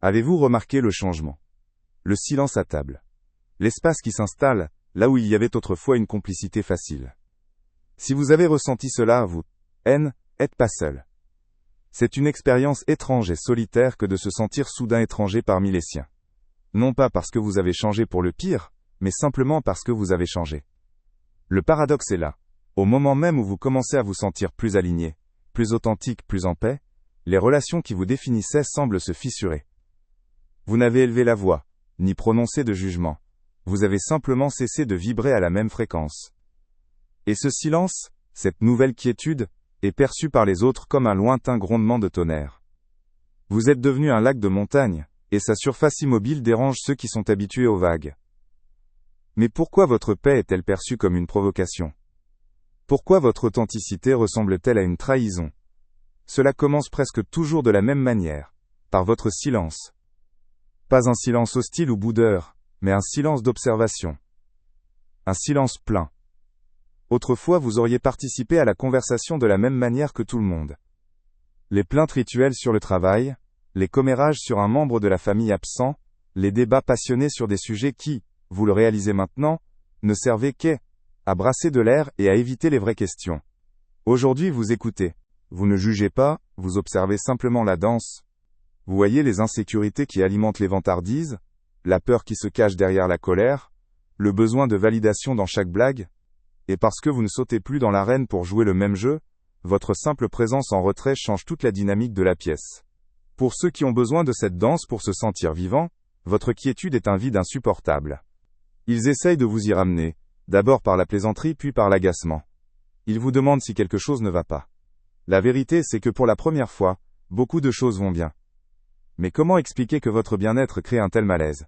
Avez-vous remarqué le changement? Le silence à table. L'espace qui s'installe, là où il y avait autrefois une complicité facile. Si vous avez ressenti cela, vous, n'êtes pas seul. C'est une expérience étrange et solitaire que de se sentir soudain étranger parmi les siens. Non pas parce que vous avez changé pour le pire, mais simplement parce que vous avez changé. Le paradoxe est là. Au moment même où vous commencez à vous sentir plus aligné, plus authentique, plus en paix, les relations qui vous définissaient semblent se fissurer. Vous n'avez élevé la voix, ni prononcé de jugement. Vous avez simplement cessé de vibrer à la même fréquence. Et ce silence, cette nouvelle quiétude, est perçu par les autres comme un lointain grondement de tonnerre. Vous êtes devenu un lac de montagne, et sa surface immobile dérange ceux qui sont habitués aux vagues. Mais pourquoi votre paix est-elle perçue comme une provocation? Pourquoi votre authenticité ressemble-t-elle à une trahison? Cela commence presque toujours de la même manière, par votre silence. Pas un silence hostile ou boudeur, mais un silence d'observation. Un silence plein. Autrefois vous auriez participé à la conversation de la même manière que tout le monde. Les plaintes rituelles sur le travail, les commérages sur un membre de la famille absent, les débats passionnés sur des sujets qui, vous le réalisez maintenant, ne servaient qu'à brasser de l'air et à éviter les vraies questions. Aujourd'hui vous écoutez. Vous ne jugez pas, vous observez simplement la danse. Vous voyez les insécurités qui alimentent les vantardises, la peur qui se cache derrière la colère, le besoin de validation dans chaque blague. Et parce que vous ne sautez plus dans l'arène pour jouer le même jeu, votre simple présence en retrait change toute la dynamique de la pièce. Pour ceux qui ont besoin de cette danse pour se sentir vivants, votre quiétude est un vide insupportable. Ils essayent de vous y ramener, d'abord par la plaisanterie puis par l'agacement. Ils vous demandent si quelque chose ne va pas. La vérité c'est que pour la première fois, beaucoup de choses vont bien. Mais comment expliquer que votre bien-être crée un tel malaise?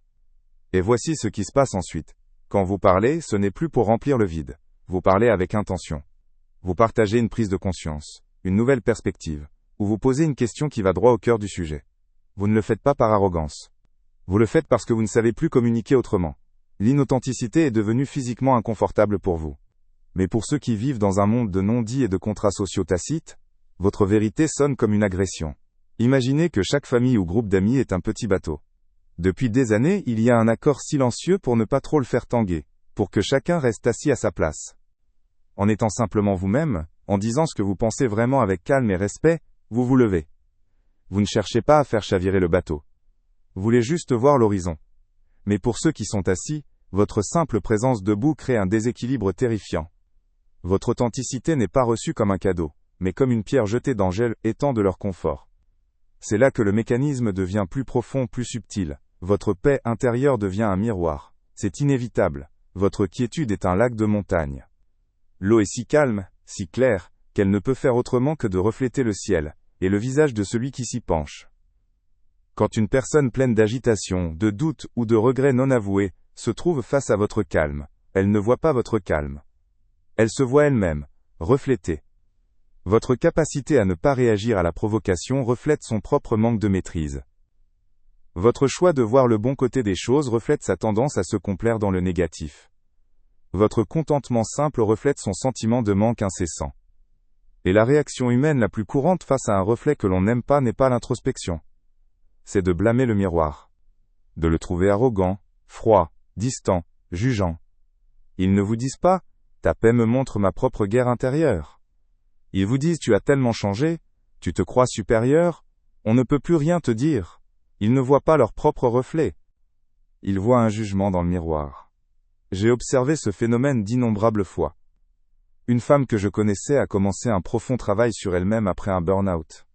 Et voici ce qui se passe ensuite. Quand vous parlez, ce n'est plus pour remplir le vide. Vous parlez avec intention. Vous partagez une prise de conscience, une nouvelle perspective, ou vous posez une question qui va droit au cœur du sujet. Vous ne le faites pas par arrogance. Vous le faites parce que vous ne savez plus communiquer autrement. L'inauthenticité est devenue physiquement inconfortable pour vous. Mais pour ceux qui vivent dans un monde de non-dits et de contrats sociaux tacites, votre vérité sonne comme une agression. Imaginez que chaque famille ou groupe d'amis est un petit bateau. Depuis des années, il y a un accord silencieux pour ne pas trop le faire tanguer, pour que chacun reste assis à sa place. En étant simplement vous-même, en disant ce que vous pensez vraiment avec calme et respect, vous vous levez. Vous ne cherchez pas à faire chavirer le bateau. Vous voulez juste voir l'horizon. Mais pour ceux qui sont assis, votre simple présence debout crée un déséquilibre terrifiant. Votre authenticité n'est pas reçue comme un cadeau, mais comme une pierre jetée dans gel étant de leur confort. C'est là que le mécanisme devient plus profond, plus subtil. Votre paix intérieure devient un miroir. C'est inévitable. Votre quiétude est un lac de montagne. L'eau est si calme, si claire, qu'elle ne peut faire autrement que de refléter le ciel, et le visage de celui qui s'y penche. Quand une personne pleine d'agitation, de doute ou de regrets non avoués, se trouve face à votre calme, elle ne voit pas votre calme. Elle se voit elle-même, reflétée. Votre capacité à ne pas réagir à la provocation reflète son propre manque de maîtrise. Votre choix de voir le bon côté des choses reflète sa tendance à se complaire dans le négatif. Votre contentement simple reflète son sentiment de manque incessant. Et la réaction humaine la plus courante face à un reflet que l'on n'aime pas n'est pas l'introspection. C'est de blâmer le miroir. De le trouver arrogant, froid, distant, jugeant. Ils ne vous disent pas « ta paix me montre ma propre guerre intérieure ». Ils vous disent « tu as tellement changé, tu te crois supérieur, on ne peut plus rien te dire ». Ils ne voient pas leur propre reflet. Ils voient un jugement dans le miroir. J'ai observé ce phénomène d'innombrables fois. Une femme que je connaissais a commencé un profond travail sur elle-même après un burn-out.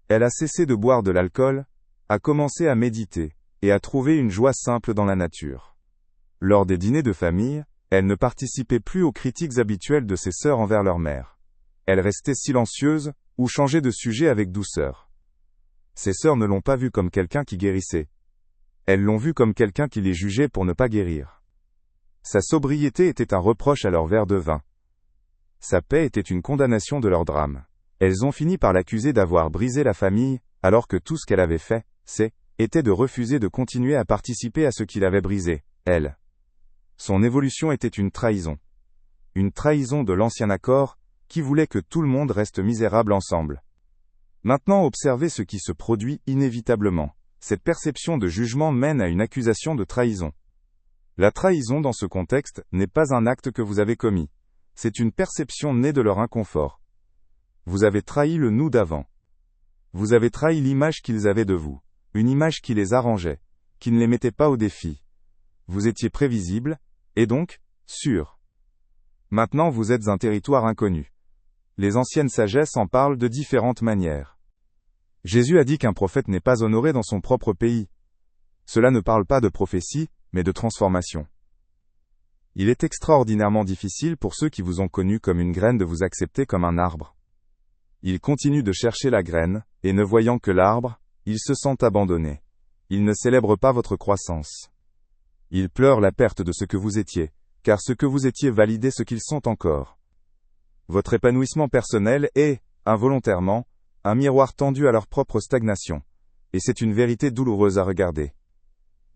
Elle a cessé de boire de l'alcool, a commencé à méditer, et a trouvé une joie simple dans la nature. Lors des dîners de famille, elle ne participait plus aux critiques habituelles de ses sœurs envers leur mère. Elle restait silencieuse, ou changeait de sujet avec douceur. Ses sœurs ne l'ont pas vue comme quelqu'un qui guérissait. Elles l'ont vue comme quelqu'un qui les jugeait pour ne pas guérir. Sa sobriété était un reproche à leur verre de vin. Sa paix était une condamnation de leur drame. Elles ont fini par l'accuser d'avoir brisé la famille, alors que tout ce qu'elle avait fait, était de refuser de continuer à participer à ce qu'il avait brisé, elle. Son évolution était une trahison. Une trahison de l'ancien accord, qui voulait que tout le monde reste misérable ensemble. Maintenant observez ce qui se produit inévitablement. cette perception de jugement mène à une accusation de trahison. La trahison dans ce contexte n'est pas un acte que vous avez commis. C'est une perception née de leur inconfort. Vous avez trahi le nous d'avant. Vous avez trahi l'image qu'ils avaient de vous. Une image qui les arrangeait, qui ne les mettait pas au défi. Vous étiez prévisible, et donc, sûr. Maintenant vous êtes un territoire inconnu. Les anciennes sagesses en parlent de différentes manières. Jésus a dit qu'un prophète n'est pas honoré dans son propre pays. Cela ne parle pas de prophétie, mais de transformation. Il est extraordinairement difficile pour ceux qui vous ont connu comme une graine de vous accepter comme un arbre. Ils continuent de chercher la graine, et ne voyant que l'arbre, ils se sentent abandonnés. Ils ne célèbrent pas votre croissance. Ils pleurent la perte de ce que vous étiez, car ce que vous étiez validait ce qu'ils sont encore. Votre épanouissement personnel est, involontairement, un miroir tendu à leur propre stagnation, et c'est une vérité douloureuse à regarder.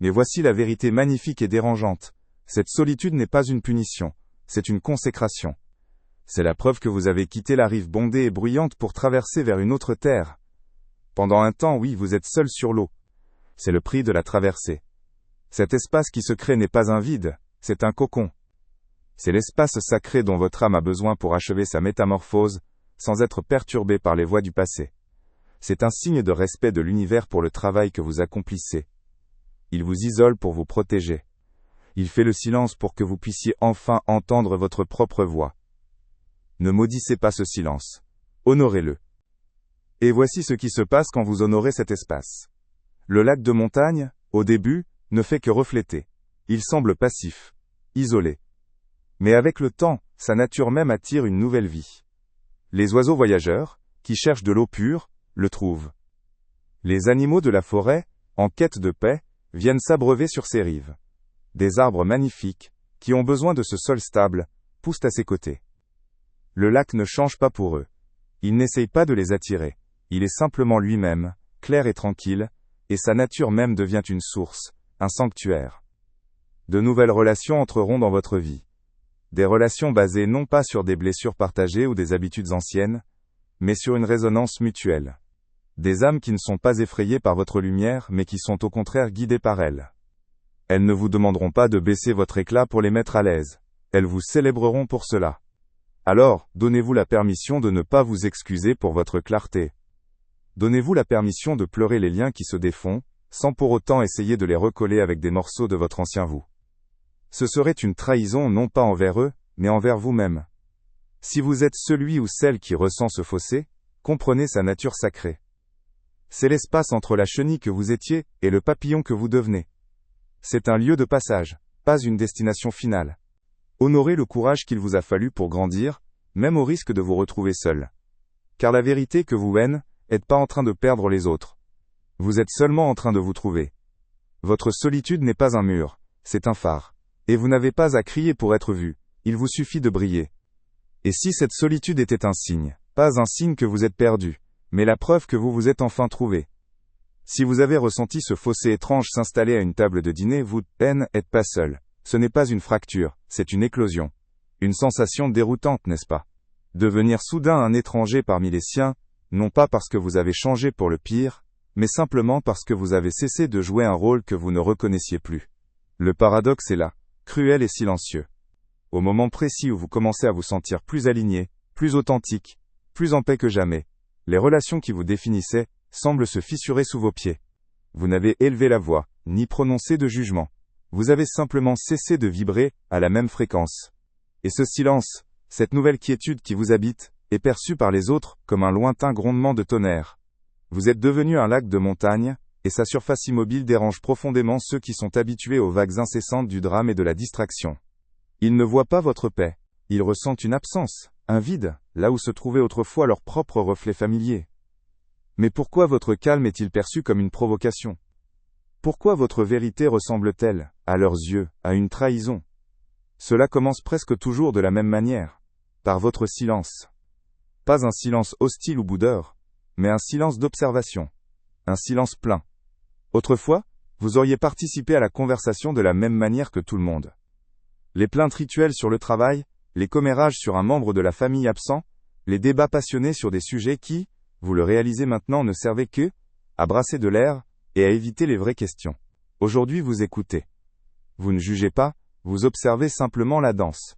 Mais voici la vérité magnifique et dérangeante. Cette solitude n'est pas une punition, c'est une consécration. C'est la preuve que vous avez quitté la rive bondée et bruyante pour traverser vers une autre terre. Pendant un temps, oui, vous êtes seul sur l'eau. C'est le prix de la traversée. Cet espace qui se crée n'est pas un vide, c'est un cocon. C'est l'espace sacré dont votre âme a besoin pour achever sa métamorphose, sans être perturbée par les voies du passé. C'est un signe de respect de l'univers pour le travail que vous accomplissez. Il vous isole pour vous protéger. Il fait le silence pour que vous puissiez enfin entendre votre propre voix. Ne maudissez pas ce silence. Honorez-le. Et voici ce qui se passe quand vous honorez cet espace. Le lac de montagne, au début, ne fait que refléter. Il semble passif, isolé. Mais avec le temps, sa nature même attire une nouvelle vie. Les oiseaux voyageurs, qui cherchent de l'eau pure, le trouvent. Les animaux de la forêt, en quête de paix, viennent s'abreuver sur ses rives. Des arbres magnifiques, qui ont besoin de ce sol stable, poussent à ses côtés. Le lac ne change pas pour eux. Il n'essaye pas de les attirer. Il est simplement lui-même, clair et tranquille, et sa nature même devient une source, un sanctuaire. De nouvelles relations entreront dans votre vie. Des relations basées non pas sur des blessures partagées ou des habitudes anciennes, mais sur une résonance mutuelle. Des âmes qui ne sont pas effrayées par votre lumière, mais qui sont au contraire guidées par elle. Elles ne vous demanderont pas de baisser votre éclat pour les mettre à l'aise. Elles vous célébreront pour cela. Alors, donnez-vous la permission de ne pas vous excuser pour votre clarté. Donnez-vous la permission de pleurer les liens qui se défont, sans pour autant essayer de les recoller avec des morceaux de votre ancien vous. Ce serait une trahison non pas envers eux, mais envers vous-même. Si vous êtes celui ou celle qui ressent ce fossé, comprenez sa nature sacrée. C'est l'espace entre la chenille que vous étiez et le papillon que vous devenez. C'est un lieu de passage, pas une destination finale. Honorez le courage qu'il vous a fallu pour grandir, même au risque de vous retrouver seul. Car la vérité que vous n'êtes pas en train de perdre les autres. Vous êtes seulement en train de vous trouver. Votre solitude n'est pas un mur, c'est un phare. Et vous n'avez pas à crier pour être vu, il vous suffit de briller. Et si cette solitude était un signe, pas un signe que vous êtes perdu, mais la preuve que vous vous êtes enfin trouvé. Si vous avez ressenti ce fossé étrange s'installer à une table de dîner, vous n'êtes pas seul. Ce n'est pas une fracture, c'est une éclosion. Une sensation déroutante, n'est-ce pas? Devenir soudain un étranger parmi les siens, non pas parce que vous avez changé pour le pire, mais simplement parce que vous avez cessé de jouer un rôle que vous ne reconnaissiez plus. Le paradoxe est là, cruel et silencieux. Au moment précis où vous commencez à vous sentir plus aligné, plus authentique, plus en paix que jamais, les relations qui vous définissaient semblent se fissurer sous vos pieds. Vous n'avez élevé la voix, ni prononcé de jugement. Vous avez simplement cessé de vibrer à la même fréquence. Et ce silence, cette nouvelle quiétude qui vous habite, est perçue par les autres comme un lointain grondement de tonnerre. Vous êtes devenu un lac de montagne, et sa surface immobile dérange profondément ceux qui sont habitués aux vagues incessantes du drame et de la distraction. Ils ne voient pas votre paix. Ils ressentent une absence, un vide, là où se trouvait autrefois leur propre reflet familier. Mais pourquoi votre calme est-il perçu comme une provocation? Pourquoi votre vérité ressemble-t-elle, à leurs yeux, à une trahison? Cela commence presque toujours de la même manière, par votre silence. Pas un silence hostile ou boudeur, mais un silence d'observation, un silence plein. Autrefois, vous auriez participé à la conversation de la même manière que tout le monde. Les plaintes rituelles sur le travail, les commérages sur un membre de la famille absent, les débats passionnés sur des sujets qui, vous le réalisez maintenant, ne servaient que à brasser de l'air, et à éviter les vraies questions. Aujourd'hui vous écoutez. Vous ne jugez pas, vous observez simplement la danse.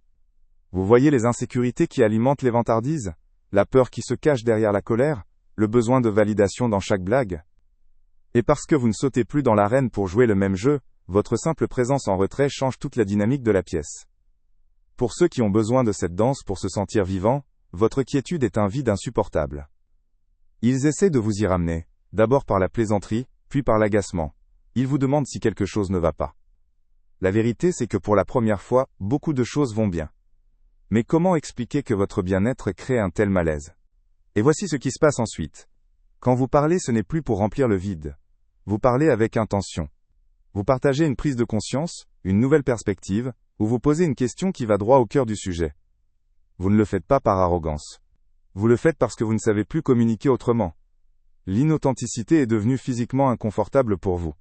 Vous voyez les insécurités qui alimentent les vantardises, la peur qui se cache derrière la colère, le besoin de validation dans chaque blague. Et parce que vous ne sautez plus dans l'arène pour jouer le même jeu, votre simple présence en retrait change toute la dynamique de la pièce. Pour ceux qui ont besoin de cette danse pour se sentir vivants, votre quiétude est un vide insupportable. Ils essaient de vous y ramener, d'abord par la plaisanterie, puis par l'agacement. Ils vous demandent si quelque chose ne va pas. La vérité c'est que pour la première fois, beaucoup de choses vont bien. Mais comment expliquer que votre bien-être crée un tel malaise? Et voici ce qui se passe ensuite. Quand vous parlez, ce n'est plus pour remplir le vide. Vous parlez avec intention. Vous partagez une prise de conscience, une nouvelle perspective, ou vous posez une question qui va droit au cœur du sujet. Vous ne le faites pas par arrogance. Vous le faites parce que vous ne savez plus communiquer autrement. L'inauthenticité est devenue physiquement inconfortable pour vous.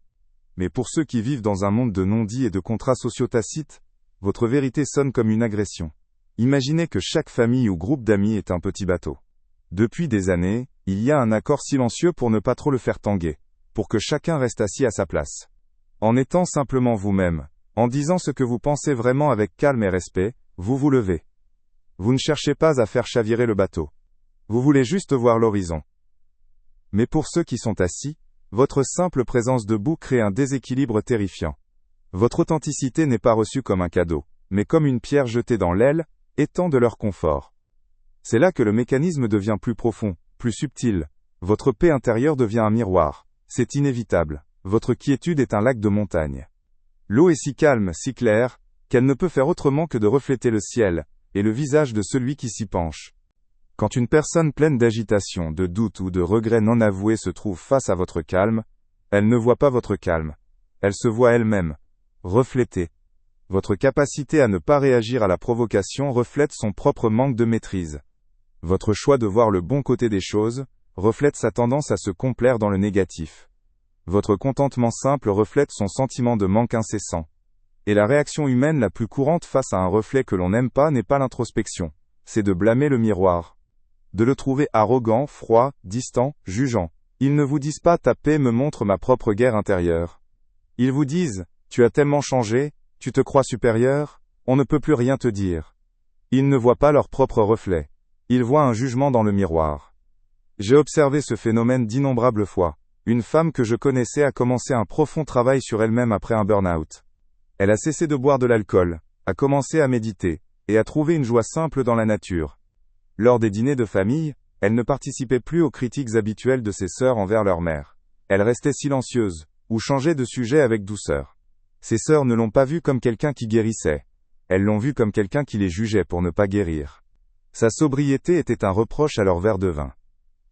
Mais pour ceux qui vivent dans un monde de non-dits et de contrats sociaux tacites, votre vérité sonne comme une agression. Imaginez que chaque famille ou groupe d'amis est un petit bateau. Depuis des années, il y a un accord silencieux pour ne pas trop le faire tanguer, pour que chacun reste assis à sa place. En étant simplement vous-même, en disant ce que vous pensez vraiment avec calme et respect, vous vous levez. Vous ne cherchez pas à faire chavirer le bateau. Vous voulez juste voir l'horizon. Mais pour ceux qui sont assis, votre simple présence debout crée un déséquilibre terrifiant. Votre authenticité n'est pas reçue comme un cadeau, mais comme une pierre jetée dans l'aile, étant de leur confort. C'est là que le mécanisme devient plus profond, plus subtil. Votre paix intérieure devient un miroir. C'est inévitable. Votre quiétude est un lac de montagne. L'eau est si calme, si claire, qu'elle ne peut faire autrement que de refléter le ciel, et le visage de celui qui s'y penche. Quand une personne pleine d'agitation, de doute ou de regrets non avoués se trouve face à votre calme, elle ne voit pas votre calme. Elle se voit elle-même, reflétée. Votre capacité à ne pas réagir à la provocation reflète son propre manque de maîtrise. Votre choix de voir le bon côté des choses reflète sa tendance à se complaire dans le négatif. Votre contentement simple reflète son sentiment de manque incessant. Et la réaction humaine la plus courante face à un reflet que l'on n'aime pas n'est pas l'introspection, c'est de blâmer le miroir. De le trouver arrogant, froid, distant, jugeant. Ils ne vous disent pas « ta paix me montre ma propre guerre intérieure ». Ils vous disent « tu as tellement changé, tu te crois supérieur, on ne peut plus rien te dire ». Ils ne voient pas leur propre reflet. Ils voient un jugement dans le miroir. J'ai observé ce phénomène d'innombrables fois. Une femme que je connaissais a commencé un profond travail sur elle-même après un burn-out. Elle a cessé de boire de l'alcool, a commencé à méditer, et a trouvé une joie simple dans la nature. Lors des dîners de famille, elle ne participait plus aux critiques habituelles de ses sœurs envers leur mère. Elle restait silencieuse, ou changeait de sujet avec douceur. Ses sœurs ne l'ont pas vue comme quelqu'un qui guérissait. Elles l'ont vue comme quelqu'un qui les jugeait pour ne pas guérir. Sa sobriété était un reproche à leur verre de vin.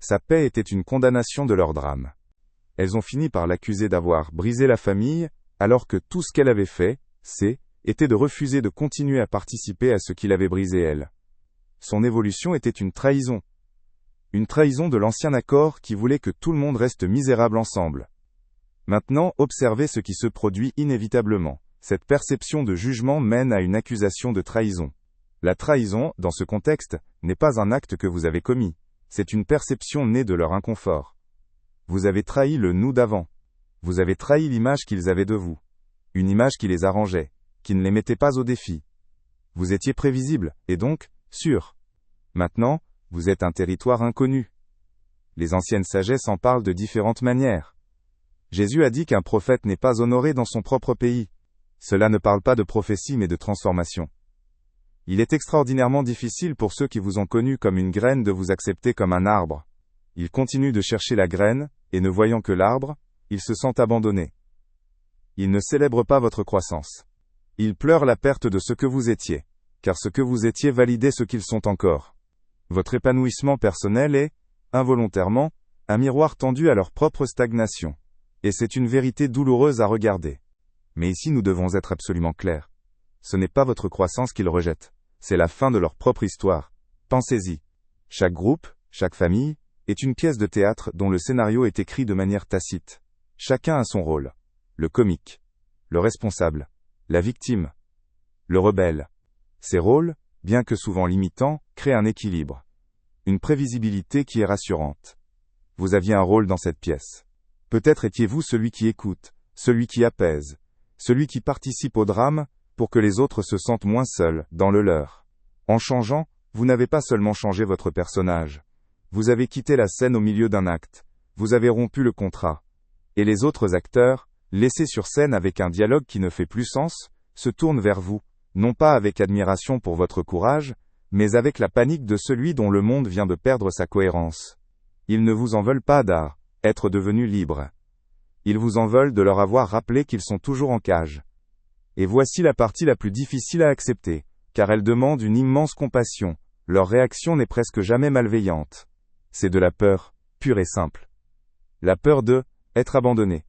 Sa paix était une condamnation de leur drame. Elles ont fini par l'accuser d'avoir brisé la famille, alors que tout ce qu'elle avait fait, était de refuser de continuer à participer à ce qui l'avait brisé elle. Son évolution était une trahison. Une trahison de l'ancien accord qui voulait que tout le monde reste misérable ensemble. Maintenant, observez ce qui se produit inévitablement. Cette perception de jugement mène à une accusation de trahison. La trahison, dans ce contexte, n'est pas un acte que vous avez commis. C'est une perception née de leur inconfort. Vous avez trahi le nous d'avant. Vous avez trahi l'image qu'ils avaient de vous. Une image qui les arrangeait, qui ne les mettait pas au défi. Vous étiez prévisible, et donc, sûr. Maintenant, vous êtes un territoire inconnu. Les anciennes sagesses en parlent de différentes manières. Jésus a dit qu'un prophète n'est pas honoré dans son propre pays. Cela ne parle pas de prophétie mais de transformation. Il est extraordinairement difficile pour ceux qui vous ont connu comme une graine de vous accepter comme un arbre. Ils continuent de chercher la graine, et ne voyant que l'arbre, ils se sentent abandonnés. Ils ne célèbrent pas votre croissance. Ils pleurent la perte de ce que vous étiez. Car ce que vous étiez validait ce qu'ils sont encore. Votre épanouissement personnel est, involontairement, un miroir tendu à leur propre stagnation. Et c'est une vérité douloureuse à regarder. Mais ici nous devons être absolument clairs. Ce n'est pas votre croissance qu'ils rejettent. C'est la fin de leur propre histoire. Pensez-y. Chaque groupe, chaque famille, est une pièce de théâtre dont le scénario est écrit de manière tacite. Chacun a son rôle. Le comique. Le responsable. La victime. Le rebelle. Ces rôles, bien que souvent limitants, créent un équilibre. Une prévisibilité qui est rassurante. Vous aviez un rôle dans cette pièce. Peut-être étiez-vous celui qui écoute, celui qui apaise, celui qui participe au drame, pour que les autres se sentent moins seuls, dans le leur. En changeant, vous n'avez pas seulement changé votre personnage. Vous avez quitté la scène au milieu d'un acte. Vous avez rompu le contrat. Et les autres acteurs, laissés sur scène avec un dialogue qui ne fait plus sens, se tournent vers vous, non pas avec admiration pour votre courage, mais avec la panique de celui dont le monde vient de perdre sa cohérence. Ils ne vous en veulent pas être devenus libres. Ils vous en veulent de leur avoir rappelé qu'ils sont toujours en cage. Et voici la partie la plus difficile à accepter, car elle demande une immense compassion. Leur réaction n'est presque jamais malveillante. C'est de la peur, pure et simple. La peur être abandonné.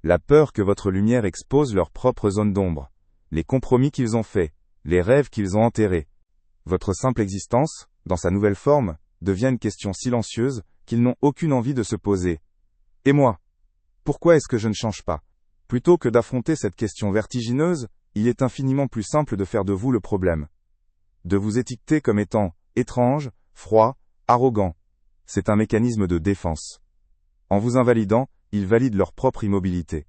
La peur que votre lumière expose leur propre zone d'ombre. Les compromis qu'ils ont faits, les rêves qu'ils ont enterrés. Votre simple existence, dans sa nouvelle forme, devient une question silencieuse, qu'ils n'ont aucune envie de se poser. Et moi? Pourquoi est-ce que je ne change pas? Plutôt que d'affronter cette question vertigineuse, il est infiniment plus simple de faire de vous le problème. De vous étiqueter comme étant étrange, froid, arrogant. C'est un mécanisme de défense. En vous invalidant, ils valident leur propre immobilité.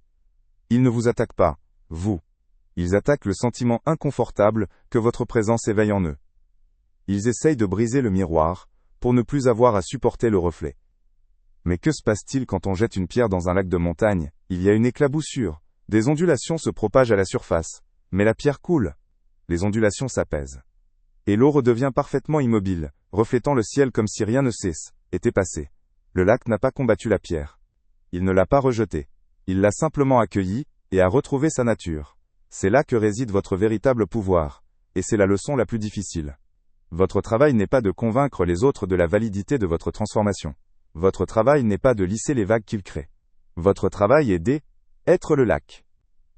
Ils ne vous attaquent pas, vous. Ils attaquent le sentiment inconfortable que votre présence éveille en eux. Ils essayent de briser le miroir, pour ne plus avoir à supporter le reflet. Mais que se passe-t-il quand on jette une pierre dans un lac de montagne? Il y a une éclaboussure. Des ondulations se propagent à la surface. Mais la pierre coule. Les ondulations s'apaisent. Et l'eau redevient parfaitement immobile, reflétant le ciel comme si rien ne était passé. Le lac n'a pas combattu la pierre. Il ne l'a pas rejetée. Il l'a simplement accueillie, et a retrouvé sa nature. C'est là que réside votre véritable pouvoir. Et c'est la leçon la plus difficile. Votre travail n'est pas de convaincre les autres de la validité de votre transformation. Votre travail n'est pas de lisser les vagues qu'ils créent. Votre travail est d'être le lac.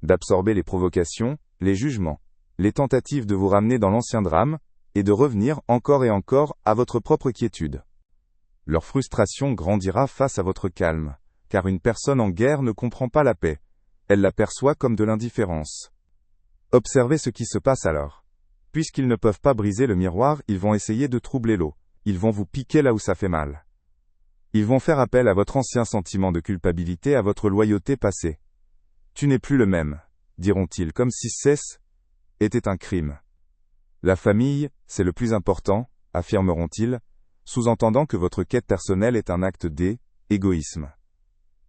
D'absorber les provocations, les jugements, les tentatives de vous ramener dans l'ancien drame, et de revenir encore et encore à votre propre quiétude. Leur frustration grandira face à votre calme, car une personne en guerre ne comprend pas la paix. Elle la perçoit comme de l'indifférence. Observez ce qui se passe alors. Puisqu'ils ne peuvent pas briser le miroir, ils vont essayer de troubler l'eau. Ils vont vous piquer là où ça fait mal. Ils vont faire appel à votre ancien sentiment de culpabilité, à votre loyauté passée. Tu n'es plus le même, diront-ils, comme si était un crime. La famille, c'est le plus important, affirmeront-ils, sous-entendant que votre quête personnelle est un acte d'égoïsme.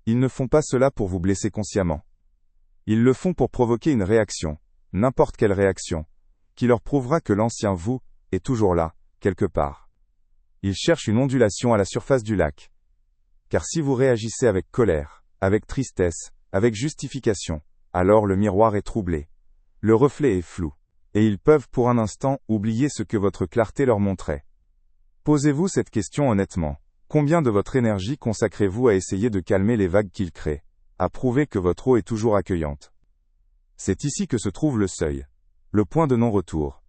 Ils ne font pas cela pour vous blesser consciemment. Ils le font pour provoquer une réaction, n'importe quelle réaction, qui leur prouvera que l'ancien vous est toujours là, quelque part. Ils cherchent une ondulation à la surface du lac. Car si vous réagissez avec colère, avec tristesse, avec justification, alors le miroir est troublé. Le reflet est flou. Et ils peuvent pour un instant oublier ce que votre clarté leur montrait. Posez-vous cette question honnêtement. Combien de votre énergie consacrez-vous à essayer de calmer les vagues qu'ils créent, à prouver que votre eau est toujours accueillante? C'est ici que se trouve le seuil. Le point de non-retour.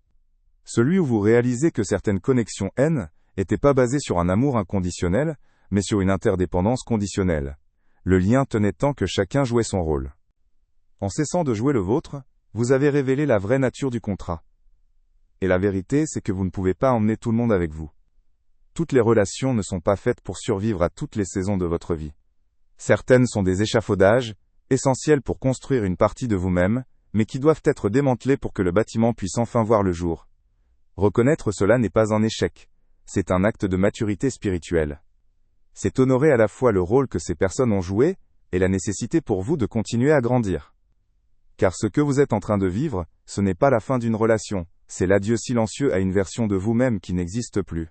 Celui où vous réalisez que certaines connexions n'étaient pas basées sur un amour inconditionnel, mais sur une interdépendance conditionnelle. Le lien tenait tant que chacun jouait son rôle. En cessant de jouer le vôtre, vous avez révélé la vraie nature du contrat. Et la vérité, c'est que vous ne pouvez pas emmener tout le monde avec vous. Toutes les relations ne sont pas faites pour survivre à toutes les saisons de votre vie. Certaines sont des échafaudages, essentiels pour construire une partie de vous-même, mais qui doivent être démantelées pour que le bâtiment puisse enfin voir le jour. Reconnaître cela n'est pas un échec. C'est un acte de maturité spirituelle. C'est honorer à la fois le rôle que ces personnes ont joué, et la nécessité pour vous de continuer à grandir. Car ce que vous êtes en train de vivre, ce n'est pas la fin d'une relation, c'est l'adieu silencieux à une version de vous-même qui n'existe plus.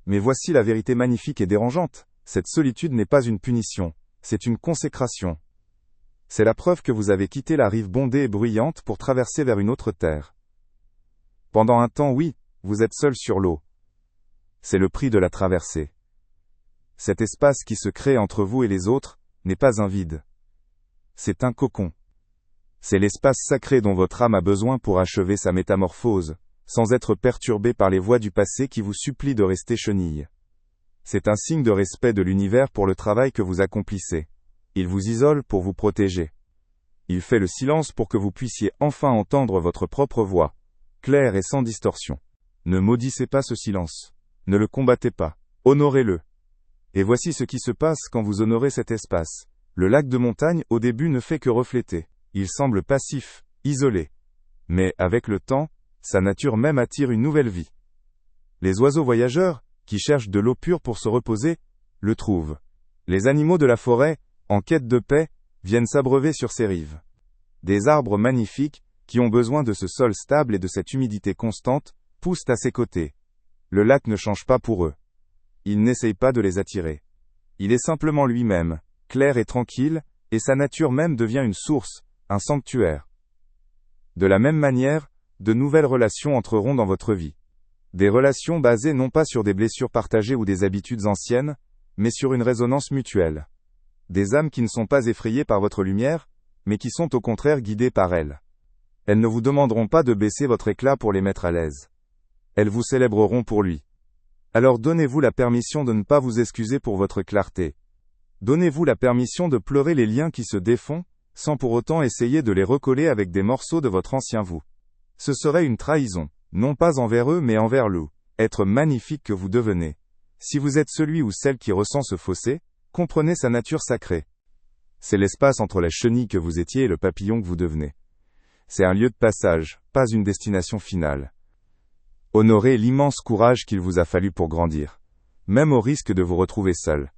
Mais voici la vérité magnifique et dérangeante. Cette solitude n'est pas une punition, c'est une consécration. C'est la preuve que vous avez quitté la rive bondée et bruyante pour traverser vers une autre terre. Pendant un temps, oui, vous êtes seul sur l'eau. C'est le prix de la traversée. Cet espace qui se crée entre vous et les autres, n'est pas un vide. C'est un cocon. C'est l'espace sacré dont votre âme a besoin pour achever sa métamorphose, sans être perturbé par les voix du passé qui vous supplient de rester chenille. C'est un signe de respect de l'univers pour le travail que vous accomplissez. Il vous isole pour vous protéger. Il fait le silence pour que vous puissiez enfin entendre votre propre voix, claire et sans distorsion. Ne maudissez pas ce silence. Ne le combattez pas. Honorez-le. Et voici ce qui se passe quand vous honorez cet espace. Le lac de montagne, au début, ne fait que refléter. Il semble passif, isolé. Mais, avec le temps, sa nature même attire une nouvelle vie. Les oiseaux voyageurs, qui cherchent de l'eau pure pour se reposer, le trouvent. Les animaux de la forêt, en quête de paix, viennent s'abreuver sur ses rives. Des arbres magnifiques, qui ont besoin de ce sol stable et de cette humidité constante, poussent à ses côtés. Le lac ne change pas pour eux. Il n'essaye pas de les attirer. Il est simplement lui-même, clair et tranquille, et sa nature même devient une source, un sanctuaire. De la même manière, de nouvelles relations entreront dans votre vie. Des relations basées non pas sur des blessures partagées ou des habitudes anciennes, mais sur une résonance mutuelle. Des âmes qui ne sont pas effrayées par votre lumière, mais qui sont au contraire guidées par elle. Elles ne vous demanderont pas de baisser votre éclat pour les mettre à l'aise. Elles vous célébreront pour lui. Alors donnez-vous la permission de ne pas vous excuser pour votre clarté. Donnez-vous la permission de pleurer les liens qui se défont, sans pour autant essayer de les recoller avec des morceaux de votre ancien vous. Ce serait une trahison, non pas envers eux mais envers le être magnifique que vous devenez. Si vous êtes celui ou celle qui ressent ce fossé, comprenez sa nature sacrée. C'est l'espace entre la chenille que vous étiez et le papillon que vous devenez. C'est un lieu de passage, pas une destination finale. Honorez l'immense courage qu'il vous a fallu pour grandir, même au risque de vous retrouver seul.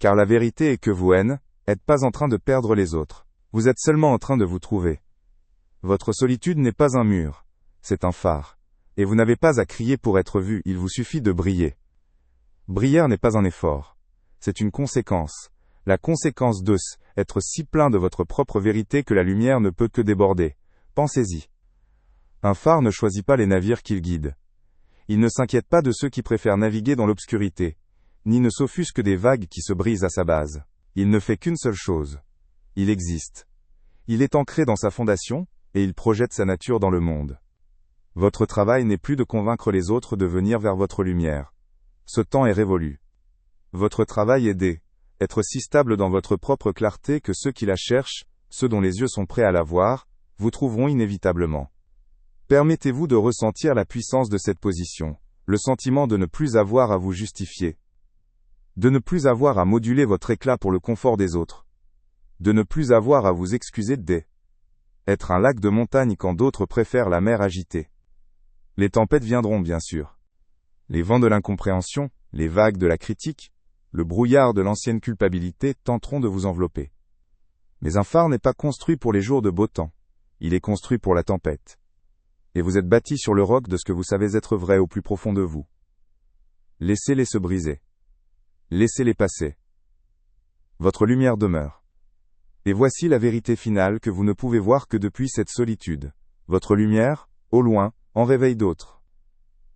Car la vérité est que vous, n'êtes pas en train de perdre les autres. Vous êtes seulement en train de vous trouver. Votre solitude n'est pas un mur, c'est un phare. Et vous n'avez pas à crier pour être vu, il vous suffit de briller. Briller n'est pas un effort. C'est une conséquence. La conséquence de être si plein de votre propre vérité que la lumière ne peut que déborder. Pensez-y. Un phare ne choisit pas les navires qu'il guide. Il ne s'inquiète pas de ceux qui préfèrent naviguer dans l'obscurité, ni ne s'offusque des vagues qui se brisent à sa base. Il ne fait qu'une seule chose. Il existe. Il est ancré dans sa fondation, et il projette sa nature dans le monde. Votre travail n'est plus de convaincre les autres de venir vers votre lumière. Ce temps est révolu. Votre travail est d'être si stable dans votre propre clarté que ceux qui la cherchent, ceux dont les yeux sont prêts à la voir, vous trouveront inévitablement. Permettez-vous de ressentir la puissance de cette position, le sentiment de ne plus avoir à vous justifier, de ne plus avoir à moduler votre éclat pour le confort des autres, de ne plus avoir à vous excuser être un lac de montagne quand d'autres préfèrent la mer agitée. Les tempêtes viendront bien sûr. Les vents de l'incompréhension, les vagues de la critique, le brouillard de l'ancienne culpabilité tenteront de vous envelopper. Mais un phare n'est pas construit pour les jours de beau temps. Il est construit pour la tempête. Et vous êtes bâti sur le roc de ce que vous savez être vrai au plus profond de vous. Laissez-les se briser. Laissez-les passer. Votre lumière demeure. Et voici la vérité finale que vous ne pouvez voir que depuis cette solitude. Votre lumière, au loin, en réveille d'autres.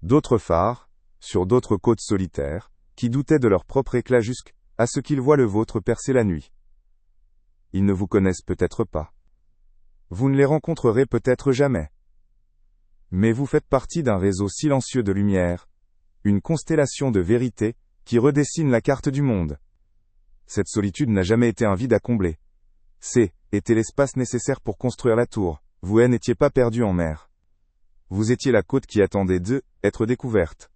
D'autres phares, sur d'autres côtes solitaires, qui doutaient de leur propre éclat jusqu'à ce qu'ils voient le vôtre percer la nuit. Ils ne vous connaissent peut-être pas. Vous ne les rencontrerez peut-être jamais. Mais vous faites partie d'un réseau silencieux de lumière, une constellation de vérité, qui redessine la carte du monde. Cette solitude n'a jamais été un vide à combler. Était l'espace nécessaire pour construire la tour. Vous n'étiez pas perdu en mer. Vous étiez la côte qui attendait d'être découverte.